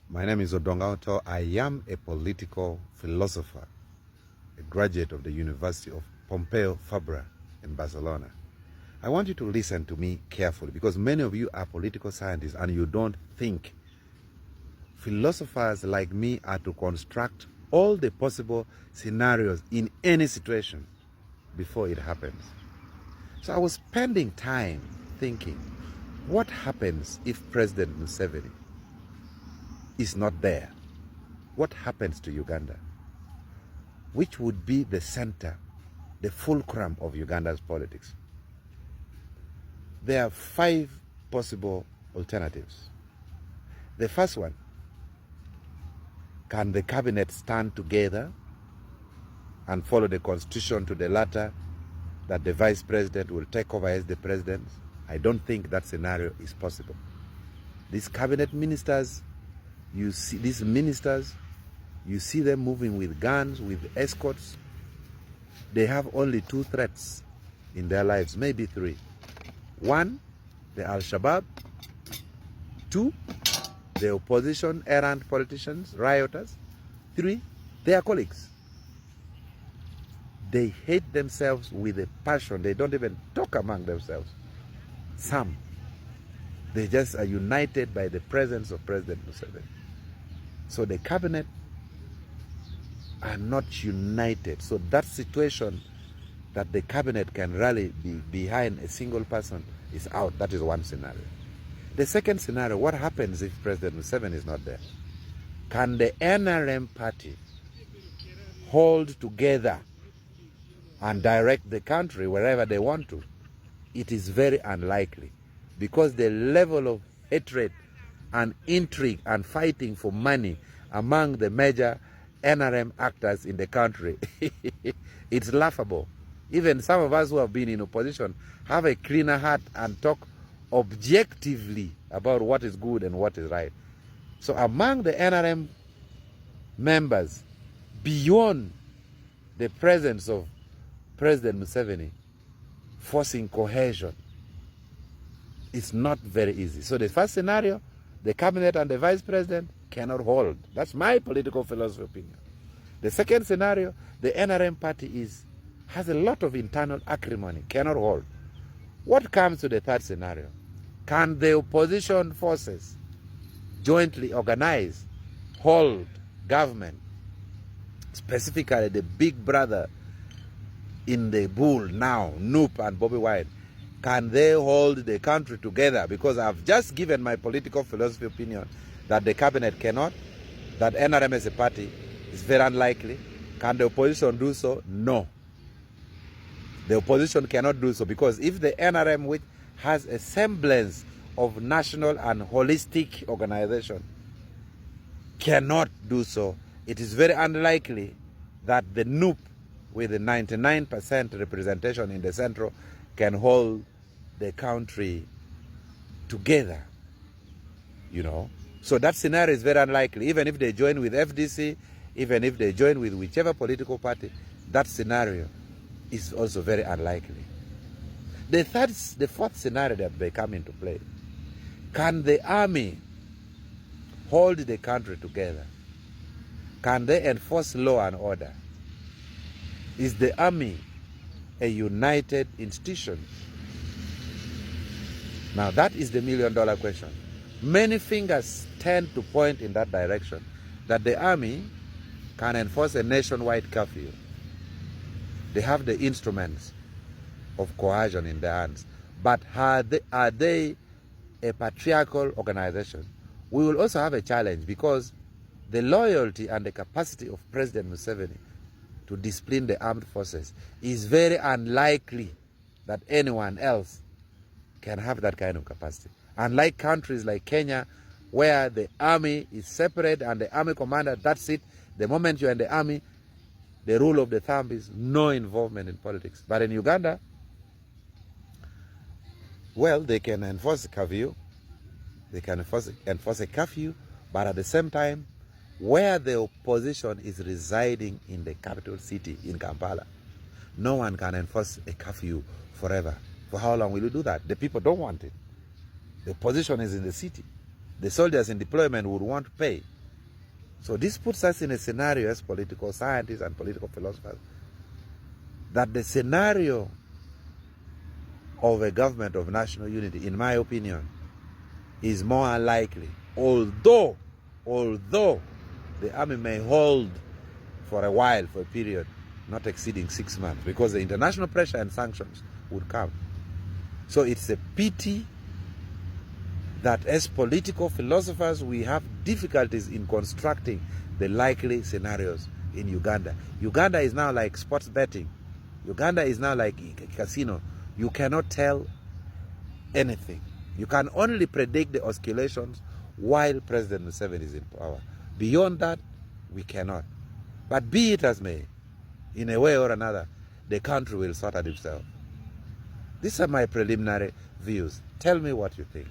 My name is Odonga Otto. I am a political philosopher, a graduate of the University of Pompeu Fabra in Barcelona. I want you to listen to me carefully because many of you are political scientists and you don't think. Philosophers like me are to construct all the possible scenarios in any situation before it happens. So I was spending time thinking, what happens if President Museveni is not there? What happens to Uganda? Which would be the center, the fulcrum of Uganda's politics? There are 5 possible alternatives. The first one, can the cabinet stand together and follow the constitution to the letter that the vice president will take over as the president? I don't think that scenario is possible. These cabinet ministers, you see them moving with guns, with escorts. They have only 2 threats in their lives, maybe 3. 1, the Al-Shabaab. 2, the opposition, errant politicians, rioters. 3, their colleagues. They hate themselves with a passion. They don't even talk among themselves. Some, they just are united by the presence of President Museveni. So the cabinet are not united. So that situation that the cabinet can rally behind a single person is out. That is one scenario. The second scenario, what happens if President Museveni is not there? Can the NRM party hold together and direct the country wherever they want to? It is very unlikely because the level of hatred and intrigue and fighting for money among the major NRM actors in the country, it's laughable. Even some of us who have been in opposition have a cleaner heart and talk objectively about what is good and what is right. So among the NRM members, beyond the presence of President Museveni, forcing cohesion, it's not very easy. So the first scenario, the cabinet and the vice president cannot hold. That's my political philosophy opinion. The second scenario, the NRM party has a lot of internal acrimony, cannot hold. What comes to the third scenario? Can the opposition forces jointly organize, hold government, specifically the big brother in the bull now, Noop and Bobi Wine? Can they hold the country together? Because I've just given my political philosophy opinion that the cabinet cannot, that NRM as a party is very unlikely. Can the opposition do so? No. The opposition cannot do so because if the NRM, which has a semblance of national and holistic organization, cannot do so, it is very unlikely that the Noop with the 99% representation in the central can hold the country together, you know. So that scenario is very unlikely. Even if they join with FDC, even if they join with whichever political party, that scenario is also very unlikely. The fourth scenario that may come into play. Can the army hold the country together? Can they enforce law and order? Is the army a united institution? Now that is the million-dollar question. Many fingers tend to point in that direction, that the army can enforce a nationwide curfew. They have the instruments of coercion in their hands. But are they a patriarchal organization? We will also have a challenge because the loyalty and the capacity of President Museveni to discipline the armed forces is very unlikely that anyone else can have that kind of capacity. Unlike countries like Kenya, where the army is separate and the army commander, that's it. The moment you're in the army, the rule of the thumb is no involvement in politics. But in Uganda, well, they can enforce a curfew. They can enforce a curfew, but at the same time, where the opposition is residing in the capital city, in Kampala, no one can enforce a curfew forever. For how long will you do that? The people don't want it. The opposition is in the city. The soldiers in deployment would want to pay. So this puts us in a scenario as political scientists and political philosophers that the scenario of a government of national unity, in my opinion, is more unlikely, although the army may hold for a while, for a period not exceeding 6 months, because the international pressure and sanctions would come. So it's a pity that as political philosophers we have difficulties in constructing the likely scenarios in Uganda. Uganda is now like sports betting. Uganda is now like a casino. You cannot tell anything. You can only predict the oscillations while President Museveni is in power. Beyond that, we cannot. But be it as may, in a way or another, the country will sort out itself. These are my preliminary views. Tell me what you think.